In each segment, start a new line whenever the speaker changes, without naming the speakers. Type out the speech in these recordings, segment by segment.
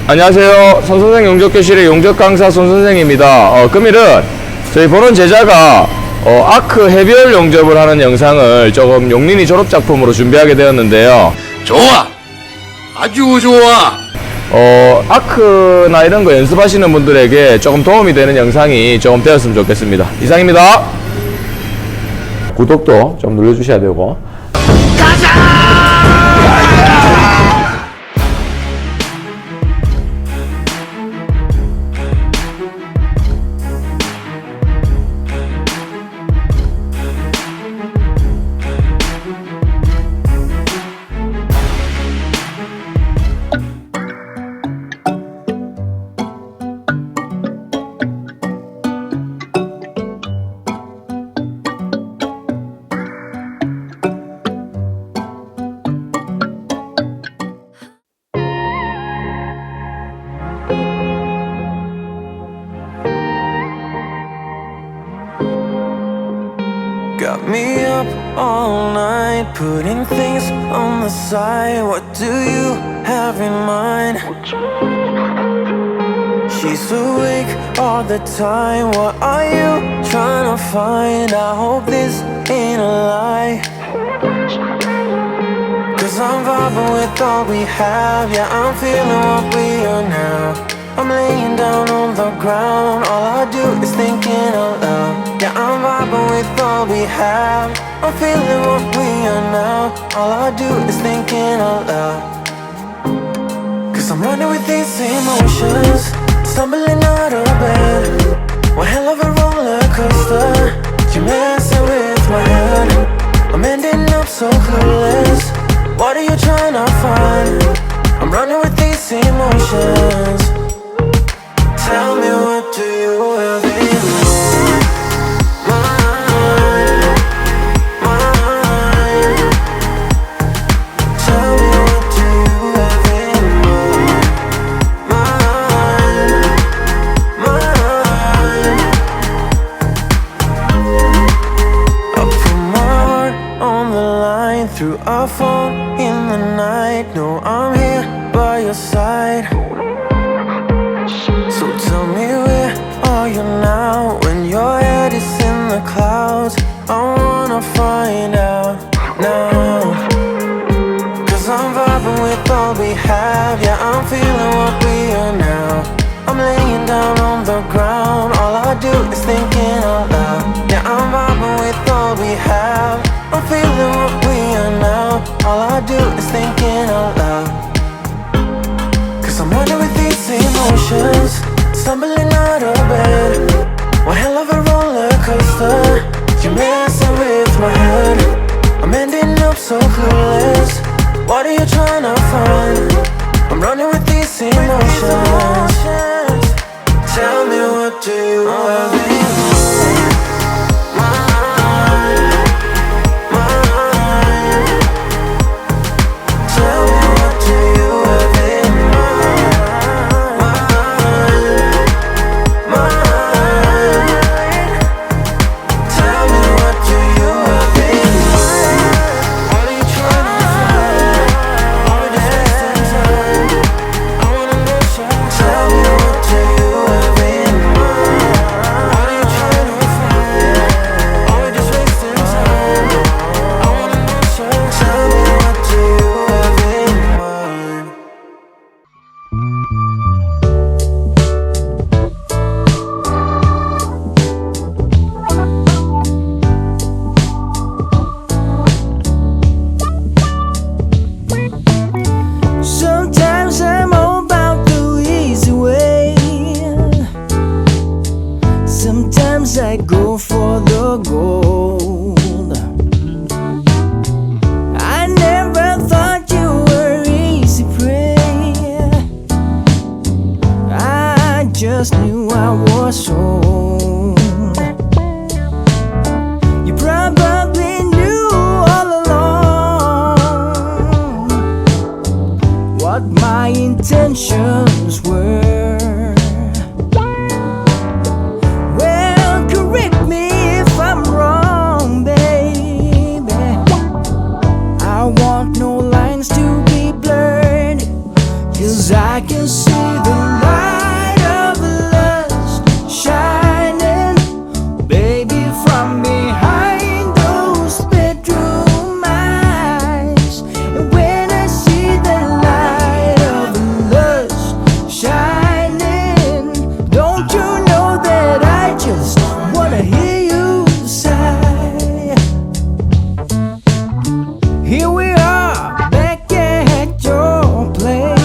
안녕하세요. 손선생 용접교실의 용접 강사 손선생입니다. 금일은 저희 보는 제자가 아크 해별 용접을 하는 영상을 조금 용린이 졸업작품으로 준비하게 되었는데요.
좋아! 아주 좋아!
아크나 이런 거 연습하시는 분들에게 조금 도움이 되는 영상이 조금 되었으면 좋겠습니다. 이상입니다. 구독도 좀 눌러주셔야 되고.
Got me up all night, putting things on the side. What do you have in mind? She's awake all the time. What are you trying to find? I hope this ain't a lie. Cause I'm vibing with all we have. Yeah, I'm feeling what we are now. I'm laying down on the ground. All I do is thinking out loud. Yeah, I'm vibing with all we have. I'm feeling what we are now. All I do is thinking out loud. Cause I'm running with these emotions, stumbling out of bed. One hell of a roller coaster. You're messing with my head. I'm ending up so clueless. What are you trying to find? I'm running with these emotions. Tell me, what do you have in mind? Tell me, what do you have in mind? I put my heart on the line through our phone in the night. No, I'm here by your side. So tell me, where are you now? When your head is in the clouds, I wanna find out now. Cause I'm vibing with all we have. Yeah, I'm feeling what we are now. I'm laying down on the ground. All I do is thinking out loud. Yeah, I'm vibing with all we have. I'm feeling what we are now. All I do is thinking out loud. Cause I'm running with these emotions, stumbling out of bed. One hell of a roller coaster. You're messing with my head. I'm ending up so clueless. What are you trying to find? I'm running with these emotions. Tell me, what do you have in mind? Tell me, what do you have in mind? Tell me, what do you have in mind? What are you trying to find? Are we just wasting time? I wanna know. Tell me, what do you have in mind? What are you trying to find? Are we just wasting time? I wanna know. Tell me, what do you have in mind? Sometimes I'm about the easy way. Sometimes I go for the gold. I never thought you were easy prey. I just knew I was sold. You probably knew all along what my intentions were. Well, correct me if I'm wrong, baby. I want no lines to be blurred, 'cause I can see the light of lust shining, baby, from behind those bedroom eyes. And when I see the light of lust shining, don't you know that I just wanna hear you sigh? Here we are, back at your place.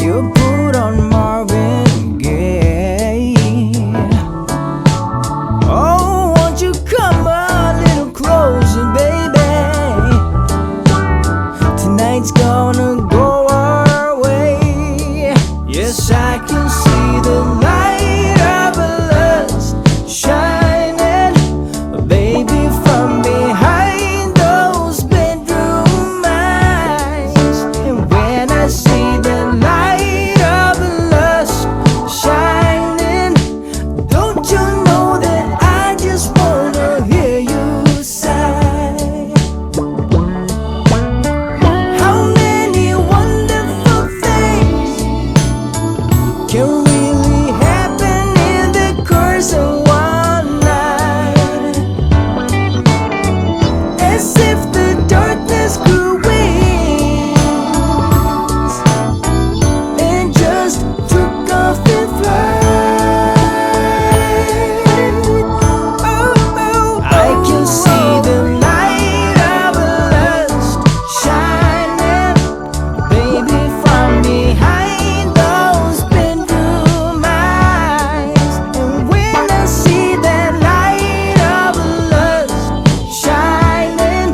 You put on Marvin Gaye. Oh, won't you come a little closer, baby? Tonight's gonna go our way. Yes, I can see the light of lust shining, baby, from behind those bedroom eyes. And when I see the light of lust shining, don't you know that I just wanna hear you sigh? How many wonderful things can really happen in the course of one night? As if the darkness grew wings and just took off and flight. Oh, oh, I can see the light of lust shining, baby, from behind those bedroom eyes. And when I see that light of lust shining,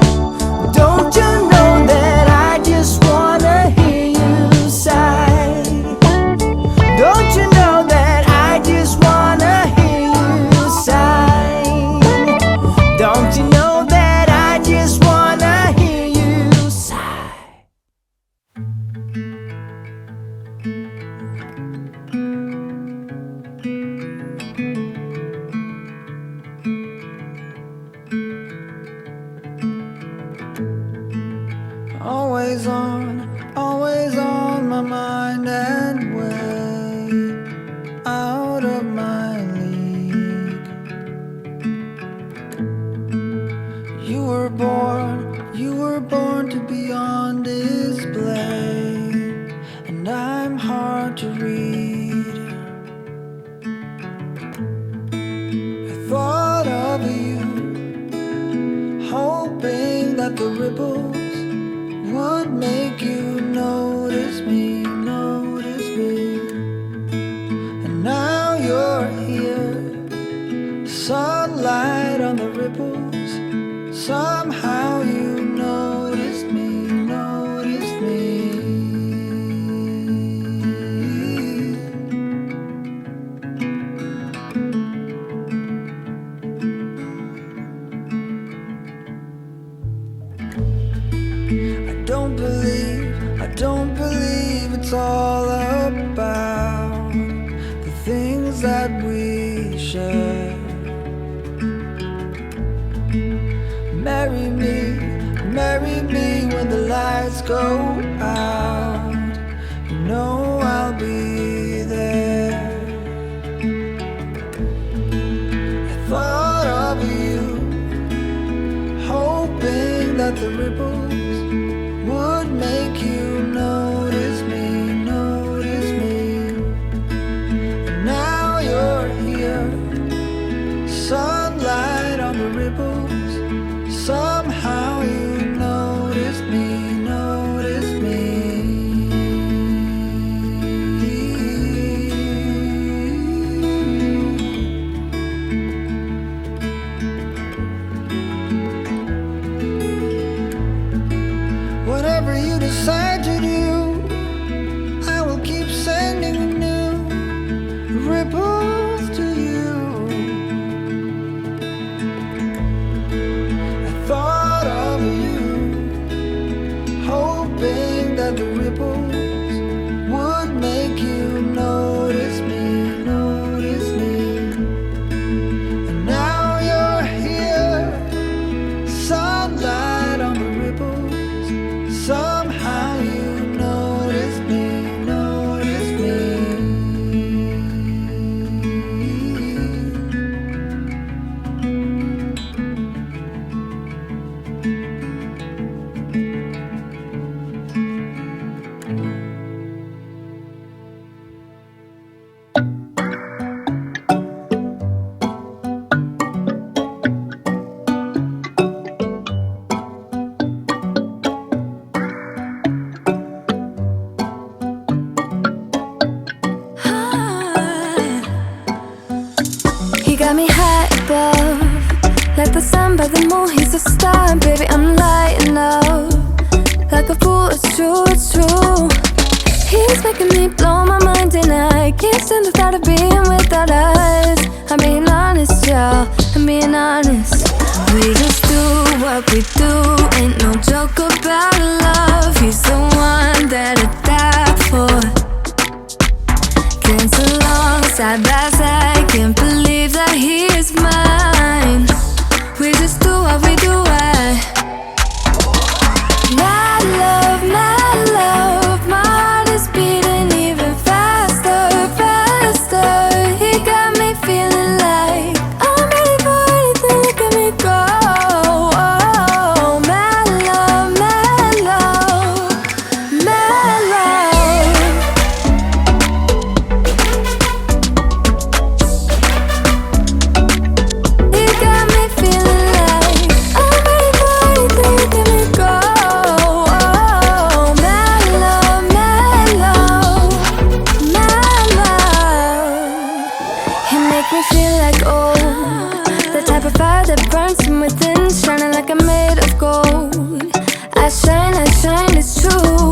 don't you know that I just wanna hear you sigh? Don't you know that I just wanna hear you sigh? Don't you know that I just wanna hear you sigh? Always on my mind and way out of my league. You were born to be on display, and I'm hard to read. I thought of you, hoping that the ripples would make you notice me. And now you're here, sunlight on the ripples. Somehow you noticed me. I don't believe it's all about the things that we share. Marry me when the lights go out. You know I'll be there. I thought of you, hoping that the ripples would make you notice me. And now you're here, sunlight on the ripples. Somehow you noticed me.
He's making me blow my mind and I can't stand the thought of being without us. I'm being honest, y'all, I'm being honest. We just do what we do, ain't no joke about love. He's the one that I die for. Dancing along side by side, can't believe that he is mine. We just do what we do, my love, my heart is beating even faster, faster. He got me feeling like I'm ready for anything, look at me go. Oh, my love, my love, my love. He got me feeling like I'm ready for anything, look at me go. Oh, my love, my love, my love. He make me feel like gold, the type of fire that burns from within, shining like I'm made of gold. I shine, it's true.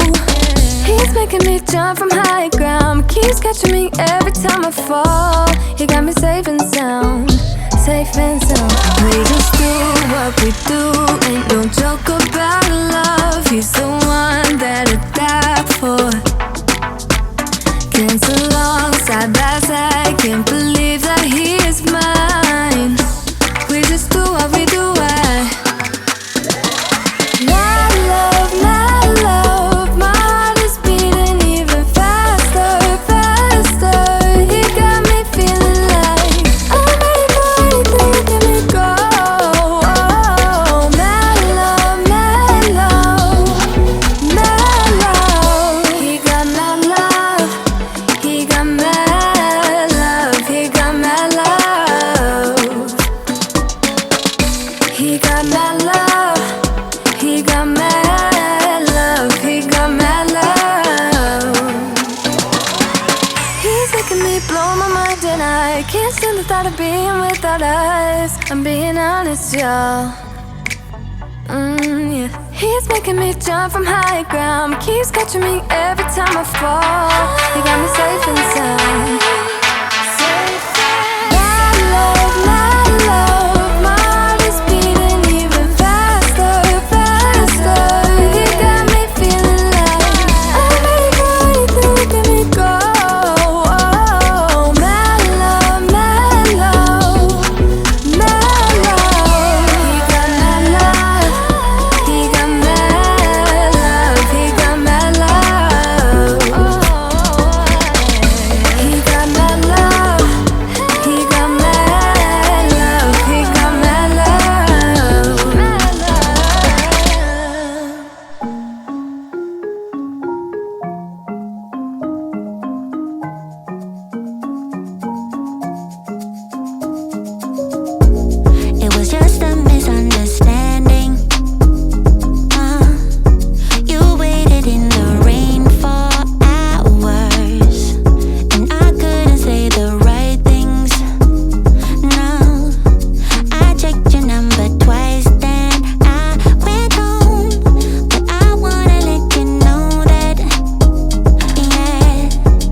He's making me jump from high ground, keeps catching me every time I fall. He got me safe and sound, safe and sound. We just do what we do, ain't no joke about love. He's the one that I die for. Dance along side by side, can't believe that he is mine. We just do what we do, my love, my heart is beating even faster, faster. He got me feeling like I'm ready for anything, look at me go. Oh, my love, my love, my love. He got my love, he got my love, he got my love. He got my love, he got my love, he got my love. He's making me blow my mind and I can't stand the thought of being without us. I'm being honest, y'all. Yeah. He's making me jump from high ground, keeps catching me every time I fall. He got me safe and sound,